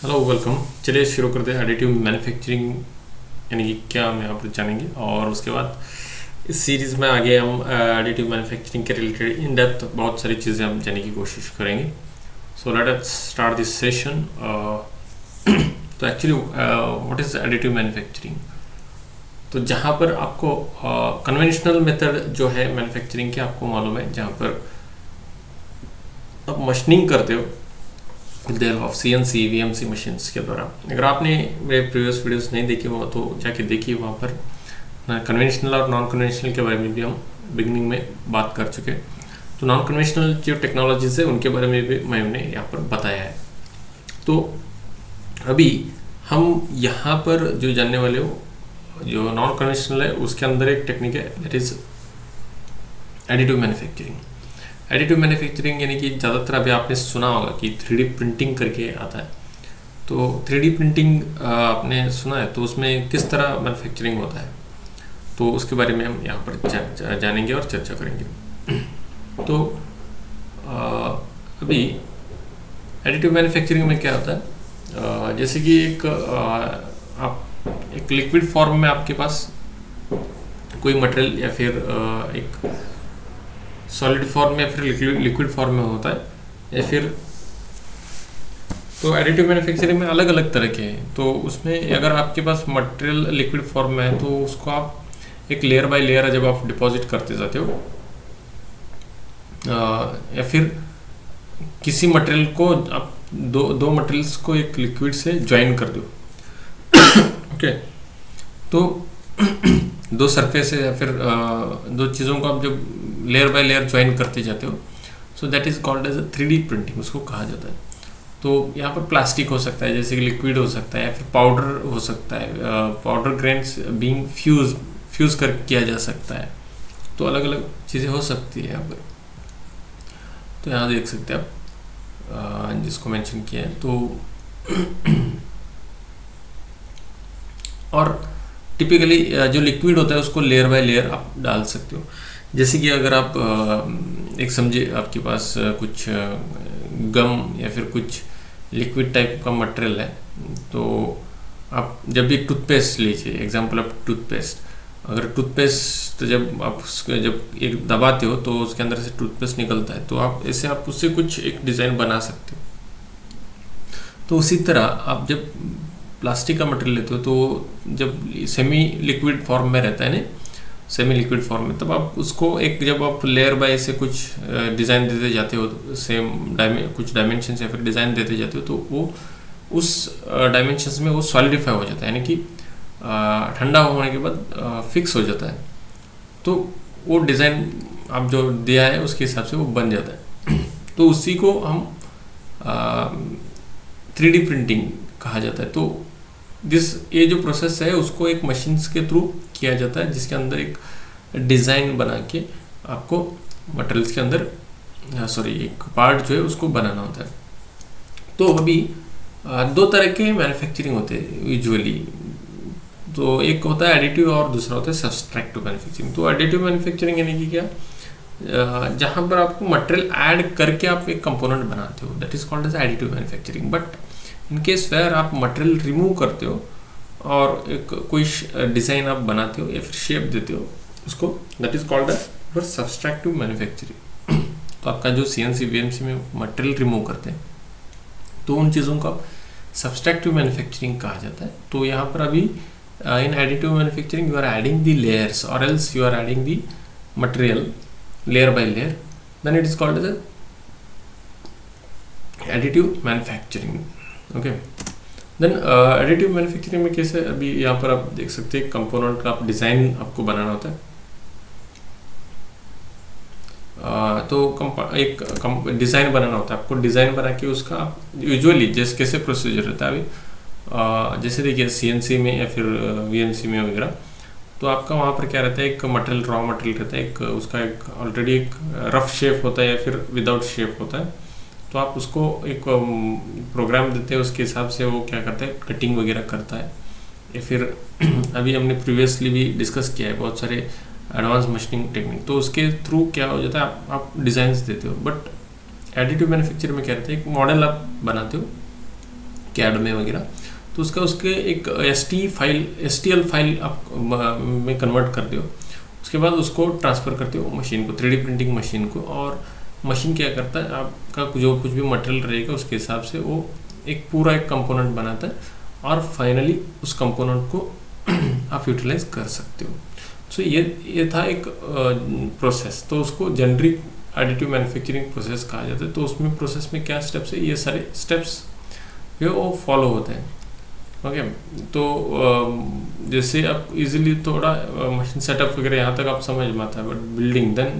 Hello welcome. चलिए शुरू करते हैं। एडिटिव मैन्युफैक्चरिंग यानी कि क्या हम यहाँ पर जानेंगे, और उसके बाद इस सीरीज़ में आगे हम एडिटिव मैन्युफैक्चरिंग के रिलेटेड इन डेप्थ बहुत सारी चीज़ें हम जानने की कोशिश करेंगे। So let us start this session. तो actually what is additive manufacturing? तो जहाँ पर आपको कन्वेंशनल मेथड जो है मैन्युफैक्चरिंग के आपको मालूम है, जहाँ पर आप मशीनिंग करते हो with the help of CNC VMC machines के द्वारा। अगर आपने मेरे प्रीवियस वीडियोस नहीं देखे हो तो जाके देखिए, वहाँ पर कन्वेंशनल और नॉन कन्वेंशनल के बारे में भी हम बिगिनिंग में बात कर चुके। तो नॉन कन्वेंशनल जो टेक्नोलॉजीज है उनके बारे में भी मैंने यहाँ पर बताया है। तो अभी हम यहाँ पर जो जानने वाले हो, जो नॉन कन्वेंशनल है उसके अंदर एक टेक्निक है, that is additive manufacturing. Additive manufacturing यानी कि ज़्यादातर अभी आपने सुना होगा कि 3D प्रिंटिंग करके आता है। तो 3D प्रिंटिंग आपने सुना है, तो उसमें किस तरह मैन्युफैक्चरिंग होता है, तो उसके बारे में हम यहाँ पर जानेंगे और चर्चा करेंगे। तो अभी एडिटिव मैन्युफैक्चरिंग में क्या होता है, जैसे कि आप एक लिक्विड फॉर्म में आपके पास कोई मटेरियल या फिर एक सॉलिड फॉर्म में या फिर लिक्विड फॉर्म में होता है, या फिर तो एडिटिव मैन्युफैक्चरिंग में अलग अलग तरह के हैं। तो उसमें अगर आपके पास मटेरियल लिक्विड फॉर्म में है तो उसको आप एक लेयर बाय लेयर जब आप डिपॉजिट करते जाते हो, या फिर किसी मटेरियल को आप दो मटेरियल्स को एक लिक्विड से ज्वाइन कर दो। ओके, तो दो सरफेस है या फिर दो चीज़ों को आप जब लेयर बाय लेयर ज्वाइन करते जाते हो, so that is called as a 3D printing, उसको कहा जाता है। तो यहाँ पर प्लास्टिक हो सकता है, जैसे कि लिक्विड हो सकता है, या फिर पाउडर हो सकता है, पाउडर ग्रेन्स बीइंग फ्यूज कर किया जा सकता है। तो अलग अलग चीज़ें हो सकती है यहाँ पर। तो यहाँ देख सकते हैं आप जिसको मेंशन किया है। तो और टिपिकली जो लिक्विड होता है उसको लेयर बाय लेयर आप डाल सकते हो। जैसे कि अगर आप एक समझे आपके पास कुछ गम या फिर कुछ लिक्विड टाइप का मटेरियल है, तो आप जब भी टूथपेस्ट लीजिए, एग्जांपल ऑफ टूथपेस्ट। अगर टूथपेस्ट जब आप जब एक दबाते हो तो उसके अंदर से टूथपेस्ट निकलता है, तो आप उससे कुछ एक डिज़ाइन बना सकते हो। तो उसी तरह आप जब प्लास्टिक का मटेरियल लेते हो, तो जब सेमी लिक्विड फॉर्म में रहता है ना, सेमी लिक्विड फॉर्म में, तब आप उसको एक जब आप लेयर बाय से कुछ डिज़ाइन देते जाते हो, कुछ डायमेंशंस या फिर डिज़ाइन देते जाते हो, तो वो उस डायमेंशंस में वो सॉलिडिफाई हो जाता है, यानी कि ठंडा होने के बाद फिक्स हो जाता है। तो वो डिज़ाइन आप जो दिया है उसके हिसाब से वो बन जाता है। तो उसी को हम 3D प्रिंटिंग कहा जाता है। तो ये जो प्रोसेस है उसको एक मशीन्स के थ्रू किया जाता है, जिसके अंदर एक डिज़ाइन बना के आपको मटेरियल्स के अंदर एक पार्ट जो है उसको बनाना होता है। तो अभी दो तरह के मैन्युफैक्चरिंग होते हैं यूजुअली। तो एक होता है एडिटिव और दूसरा होता है सब्सट्रैक्टिव मैन्युफैक्चरिंग। तो एडिटिव मैन्युफैक्चरिंग यानी कि क्या, जहाँ पर आपको मटेरियल ऐड करके आप एक कंपोनेंट बनाते हो, that is called as additive manufacturing. But in case where आप मटेरियल रिमूव करते हो और एक कोई डिज़ाइन आप बनाते हो या फिर शेप देते हो उसको, that is called as subtractive manufacturing. तो आपका जो CNC VMC में मटेरियल रिमूव करते हैं, तो उन चीज़ों को आप सब्सट्रैक्टिव मैन्युफैक्चरिंग कहा जाता है। तो यहाँ पर अभी in additive manufacturing you are adding the layers और else you are adding the material layer by layer, then it is called as additive manufacturing. Okay, then additive manufacturing में कैसे, अभी यहाँ पर आप देख सकते हैं कंपोनेंट का आप डिज़ाइन आपको बनाना होता है। तो एक डिज़ाइन बनाना होता है आपको। डिज़ाइन बना के उसका आप यूजुअली जैसे कैसे प्रोसीजर रहता है अभी, जैसे देखिए CNC में या फिर VMC में वगैरह, तो आपका वहाँ पर क्या रहता है, एक मटेरियल रॉ मटेरियल रहता है, एक उसका एक ऑलरेडी एक रफ शेप होता है या फिर विदाउट शेप होता है। तो आप उसको एक प्रोग्राम देते हैं, उसके हिसाब से वो क्या करता है, कटिंग वगैरह करता है। या फिर अभी हमने प्रीवियसली भी डिस्कस किया है बहुत सारे एडवांस मशीनिंग टेक्निक, तो उसके थ्रू क्या हो जाता है, आप डिज़ाइंस देते हो। बट एडिटिव मैन्युफैक्चरिंग में क्या रहता है, एक मॉडल आप बनाते हो, कैड में वगैरह, तो उसके एक STL फाइल आप में कन्वर्ट कर दो। उसके बाद उसको ट्रांसफ़र करते हो मशीन को, 3D प्रिंटिंग मशीन को, और मशीन क्या करता है, आपका जो कुछ भी मटेरियल रहेगा उसके हिसाब से वो एक पूरा एक कंपोनेंट बनाता है, और फाइनली उस कंपोनेंट को आप यूटिलाइज कर सकते हो। सो ये था एक प्रोसेस, तो उसको जेनरिक एडिटिव मैन्युफैक्चरिंग प्रोसेस कहा जाता है। तो उसमें प्रोसेस में क्या स्टेप्स है, ये सारे स्टेप्स जो वो फॉलो होते हैं। ओके, तो जैसे आप इजीली थोड़ा मशीन सेटअप वगैरह यहाँ तक आप समझ में आता है, बट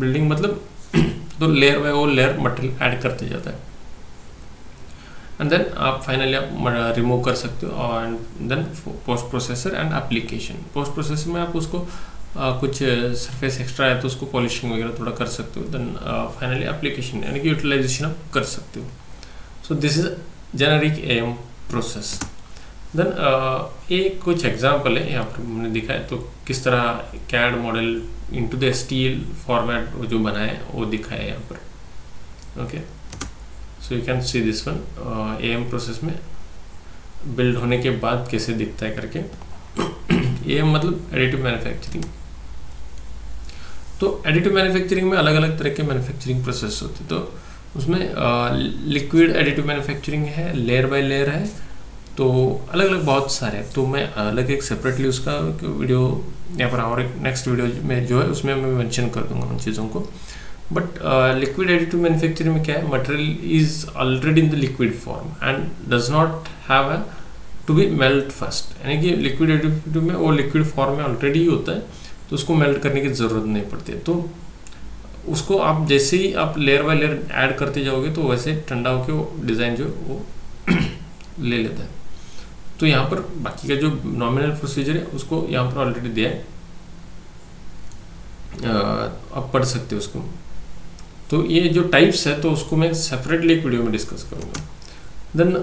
बिल्डिंग मतलब तो लेयर बाय वो लेयर मटेरियल ऐड करते जाता है, एंड देन आप फाइनली आप रिमूव कर सकते हो। And then post processor and application. Post processor में आप उसको कुछ सरफेस एक्स्ट्रा है तो उसको पॉलिशिंग वगैरह थोड़ा कर सकते हो। देन फाइनली एप्लीकेशन यानी कि यूटिलाइजेशन आप कर सकते हो। So this is generic AM process. Then ये कुछ एग्जाम्पल है यहाँ पर हमने दिखा है, तो किस तरह CAD model into the STL format जो बना है वो दिखा है यहाँ पर। Okay, so you can see this one AM process में बिल्ड होने के बाद कैसे दिखता है करके। AM मतलब एडिटिव मैन्युफैक्चरिंग। तो एडिटिव मैन्युफैक्चरिंग में अलग अलग तरह के मैन्युफैक्चरिंग प्रोसेस होते हैं। तो उसमें लिक्विड एडिटिव मैन्युफैक्चरिंग है, लेयर बाय लेयर है, तो अलग अलग बहुत सारे हैं। तो मैं अलग एक सेपरेटली उसका वीडियो यहाँ पर और एक नेक्स्ट वीडियो में जो है उसमें मैं मेंशन कर दूंगा उन चीज़ों को। बट लिक्विड एडिटिव मैन्युफैक्चरिंग में क्या है, material is already in the liquid form and does not have to be melt first, यानी कि लिक्विड एडिटिव में वो लिक्विड फॉर्म में ऑलरेडी ही होता है, तो उसको मेल्ट करने की ज़रूरत नहीं पड़ती है। तो उसको आप जैसे ही आप लेयर बाय लेयर ऐड करते जाओगे तो वैसे ठंडा होकर वो डिज़ाइन जो वो ले लेता है। तो यहाँ पर बाकी का जो नॉमिनल प्रोसीजर है उसको यहाँ पर ऑलरेडी दिया है, आप पढ़ सकते हो उसको। तो ये जो टाइप्स है तो उसको मैं सेपरेटली एक वीडियो में डिस्कस करूँगा। देन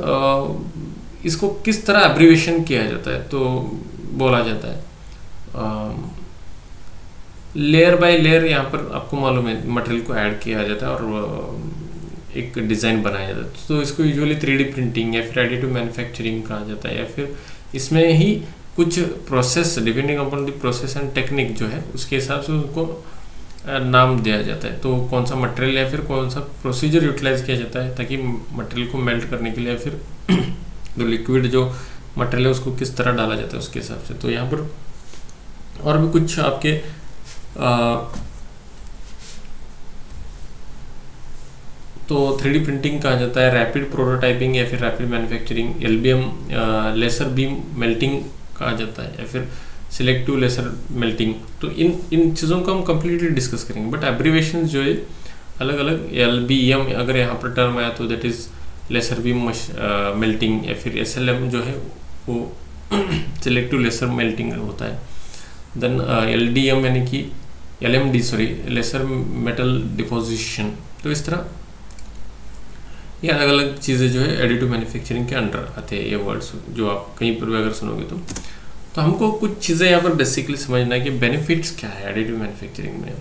इसको किस तरह एब्रीविएशन किया जाता है, तो बोला जाता है लेयर बाय लेयर। यहाँ पर आपको मालूम है मटेरियल को ऐड किया जाता है और एक डिज़ाइन बनाया जाता है। तो इसको यूजुअली 3D प्रिंटिंग या फिर एडिटिव मैन्युफैक्चरिंग कहा जाता है, या फिर इसमें ही कुछ process depending upon the process and technique जो है उसके हिसाब से उनको नाम दिया जाता है। तो कौन सा मटेरियल या फिर कौन सा प्रोसीजर यूटिलाइज किया जाता है ताकि मटेरियल को मेल्ट करने के लिए, फिर जो लिक्विड जो मटेरियल है उसको किस तरह डाला जाता है उसके हिसाब से। तो यहाँ पर और भी कुछ आपके तो 3D प्रिंटिंग कहा जाता है, रैपिड प्रोटोटाइपिंग या फिर rapid manufacturing, LBM laser beam melting कहा जाता है, या फिर सिलेक्टिव लेसर मेल्टिंग। तो इन चीज़ों को हम कम्प्लीटली डिस्कस करेंगे। बट एब्रीवेशन जो है अलग अलग, LBM अगर यहाँ पर टर्म आया तो that is laser beam melting, या फिर SLM जो है वो सिलेक्टिव लेसर मेल्टिंग होता है। देन LDM यानी कि LMD लेसर मेटल डिपोजिशन। तो इस तरह ये अलग अलग चीज़ें जो है एडिटिव मैन्युफैक्चरिंग के अंडर आते हैं, ये वर्ड्स जो आप कहीं पर भी अगर सुनोगे तो हमको कुछ चीज़ें यहाँ पर बेसिकली समझना है कि बेनिफिट्स क्या है एडिटिव मैन्युफैक्चरिंग में।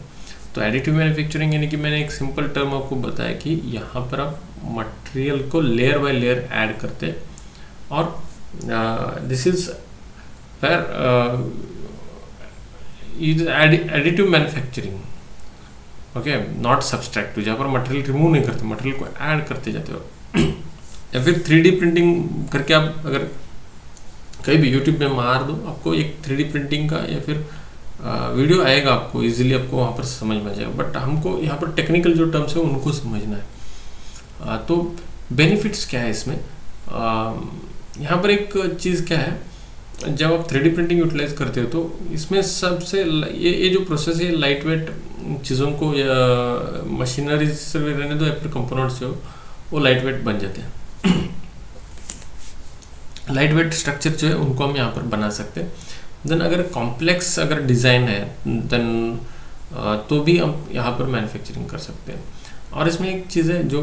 तो एडिटिव मैन्युफैक्चरिंग यानी कि मैंने एक सिंपल टर्म आपको बताया कि यहाँ पर आप मटेरियल को लेयर बाय लेयर ऐड करते हैं, और this is where additive manufacturing, okay, not subtractive, जहाँ पर मटेरियल रिमूव नहीं करते, मटेरियल को ऐड करते जाते हो। या फिर 3D प्रिंटिंग करके आप अगर कहीं भी यूट्यूब में मार दो, आपको एक 3D प्रिंटिंग का या फिर वीडियो आएगा, आपको इजीली आपको वहाँ पर समझ में आ जाएगा। बट हमको यहाँ पर टेक्निकल जो टर्म्स है उनको समझना है। तो बेनिफिट्स क्या है इसमें, यहाँ पर एक चीज़ क्या है, जब आप 3D प्रिंटिंग यूटिलाइज करते हो तो इसमें सबसे ये जो प्रोसेस है लाइट वेट चीज़ों को या मशीनरी से रहने दो या फिर कंपोनेंट्स जो वो लाइट वेट बन जाते हैं। लाइट वेट स्ट्रक्चर जो है उनको हम यहाँ पर बना सकते हैं। देन अगर कॉम्प्लेक्स अगर डिज़ाइन है देन तो भी हम यहाँ पर मैन्युफैक्चरिंग कर सकते हैं। और इसमें एक चीज़ है, जो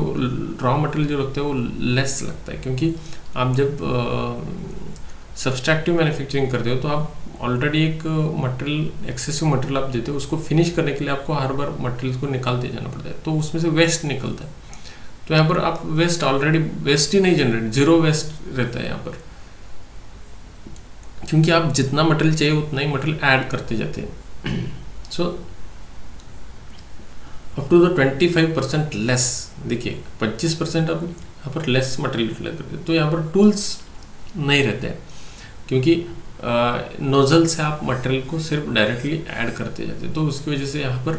रॉ मटेरियल जो लगता है वो लेस लगता है, क्योंकि आप जब सब्सट्रैक्टिव मैन्युफैक्चरिंग करते हो तो आप ऑलरेडी एक मटेरियल एक्सेसिव मटेरियल आप देते हो, उसको फिनिश करने के लिए आपको हर बार मटेरियल को निकालते जाना पड़ता है, तो उसमें से वेस्ट निकलता है। तो यहाँ पर आप वेस्ट ऑलरेडी वेस्ट ही नहीं जनरेट, जीरो वेस्ट रहता है यहाँ पर, क्योंकि आप जितना मटेरियल चाहिए उतना ही मटेरियल ऐड करते जाते हैं। So up to the 25% less, देखिए 25% आप यहाँ पर लेस मटेरियल यूटिलाइज करते हैं। तो यहाँ पर टूल्स नहीं रहते हैं, क्योंकि नोजल से आप मटेरियल को सिर्फ डायरेक्टली ऐड करते जाते हैं, तो उसकी वजह से यहाँ पर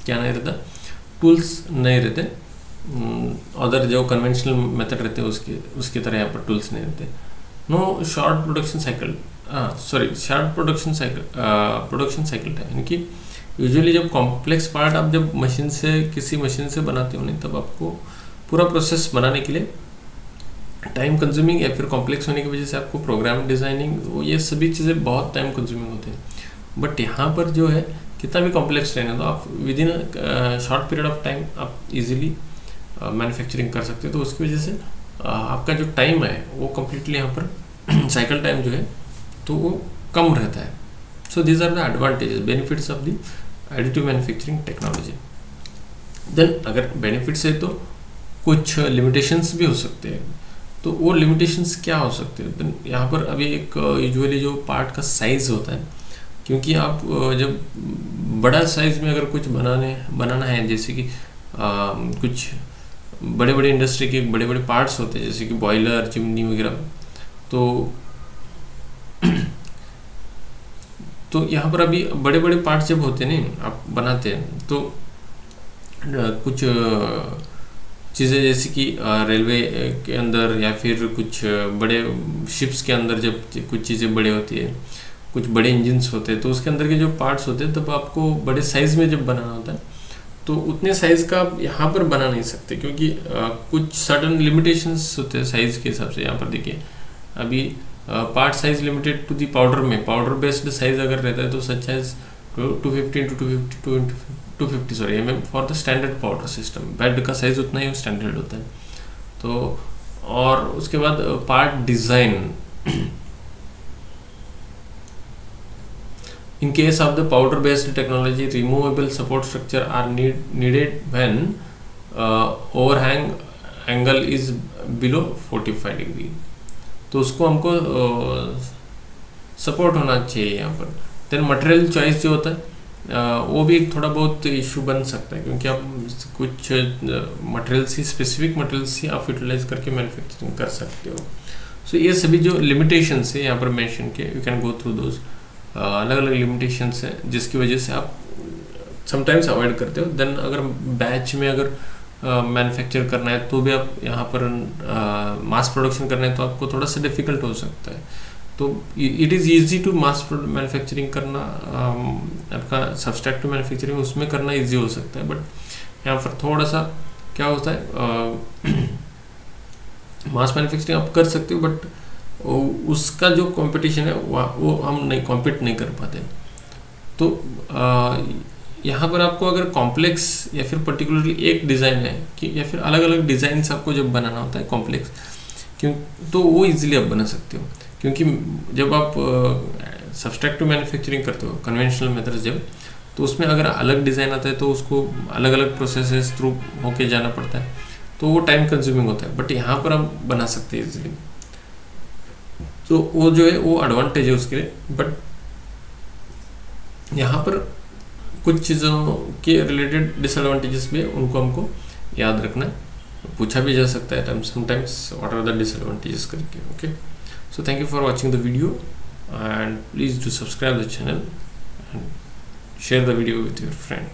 क्या नहीं रहता, टूल्स नहीं रहते। अदर जो कन्वेंशनल मेथड रहते हैं उसकी तरह यहाँ पर टूल्स नहीं रहते। No short production cycle, short production cycle time, यानी कि यूजुअली जब कॉम्प्लेक्स पार्ट आप जब किसी मशीन से बनाते हो नहीं, तब आपको पूरा प्रोसेस बनाने के लिए टाइम कंज्यूमिंग या फिर कॉम्प्लेक्स होने की वजह से आपको प्रोग्राम डिज़ाइनिंग, वो ये सभी चीज़ें बहुत टाइम कंज्यूमिंग होते हैं। बट यहाँ पर जो है कितना भी कॉम्प्लेक्स रहने तो आप with in short period of time आप इजीली मैन्युफैक्चरिंग कर सकते हो। तो उसकी वजह से आपका जो टाइम है वो कम्प्लीटली यहाँ पर साइकिल टाइम जो है तो वो कम रहता है। So these are the advantages, benefits of the additive manufacturing technology. Then अगर बेनिफिट्स है तो कुछ लिमिटेशंस भी हो सकते हैं। तो वो लिमिटेशंस क्या हो सकते हैं? देन यहाँ पर अभी एक यूजुअली जो पार्ट का साइज़ होता है, क्योंकि आप जब बड़ा साइज़ में अगर कुछ बनाना है, जैसे कि कुछ बड़े बड़े इंडस्ट्री के बड़े बड़े पार्ट्स होते हैं, जैसे कि बॉयलर, चिमनी वगैरह, तो यहाँ पर अभी बड़े बड़े पार्ट्स जब होते हैं ना आप बनाते हैं, तो कुछ चीज़ें जैसे कि रेलवे के अंदर या फिर कुछ बड़े शिप्स के अंदर जब कुछ चीज़ें बड़े होती है, कुछ बड़े इंजन्स होते हैं, तो उसके अंदर के जो पार्ट्स होते हैं तब आपको बड़े साइज़ में जब बनाना होता है तो उतने साइज़ का आप यहाँ पर बना नहीं सकते, क्योंकि कुछ सर्टन लिमिटेशंस होते हैं साइज़ के हिसाब से। यहाँ पर देखिए अभी part size limited to the powder में, पाउडर बेस्ड साइज अगर रहता है तो such as 250 mm for the standard powder system. Bed का साइज उतना ही स्टैंडर्ड होता है। तो और उसके बाद part design, in case of the powder based technology, removable support structure are needed when overhang angle is below 45 degree। तो उसको हमको सपोर्ट होना चाहिए यहाँ पर। देन मटेरियल चॉइस जो होता है वो भी एक थोड़ा बहुत इशू बन सकता है, क्योंकि आप कुछ मटेरियल्स ही, स्पेसिफिक मटेरियल्स ही आप यूटिलाइज करके मैन्युफैक्चरिंग कर सकते हो। सो ये सभी जो लिमिटेशंस है यहाँ पर मेंशन किए, you can go through those. अलग अलग लिमिटेशंस हैं जिसकी वजह से आप समटाइम्स अवॉइड करते हो। देन अगर बैच में अगर मैन्युफैक्चर करना है तो भी आप यहाँ पर मास प्रोडक्शन करना है तो आपको थोड़ा सा डिफिकल्ट हो सकता है। तो it is easy to mass manufacturing करना, आपका सब्सट्रैक्ट मैन्युफैक्चरिंग उसमें करना ईजी हो सकता है। बट यहाँ पर थोड़ा सा क्या होता है, मास मैन्युफैक्चरिंग आप कर सकते हो बट उसका जो कंपटीशन है वो हम नहीं कॉम्पीट नहीं कर पाते। तो यहाँ पर आपको अगर कॉम्प्लेक्स या फिर पर्टिकुलरली एक डिज़ाइन है कि या फिर अलग अलग डिज़ाइंस आपको जब बनाना होता है कॉम्प्लेक्स, क्यों तो वो इजीली आप बना सकते हो, क्योंकि जब आप सब्सट्रैक्टिव मैन्युफैक्चरिंग करते हो कन्वेंशनल मेथड्स जब, तो उसमें अगर अलग डिज़ाइन आता है तो उसको अलग अलग प्रोसेसेस थ्रू होके जाना पड़ता है, तो वो टाइम कंज्यूमिंग होता है। बट यहाँ पर हम बना सकते हैं इजीली, तो वो जो है वो एडवांटेज है उसके लिए। बट यहाँ पर कुछ चीज़ों के रिलेटेड डिसएडवांटेजेस भी है, उनको हमको याद रखना है। पूछा भी जा सकता है sometimes what are the disadvantages करके। Okay, so thank you for watching the video and please do subscribe the channel and share the video with your friend.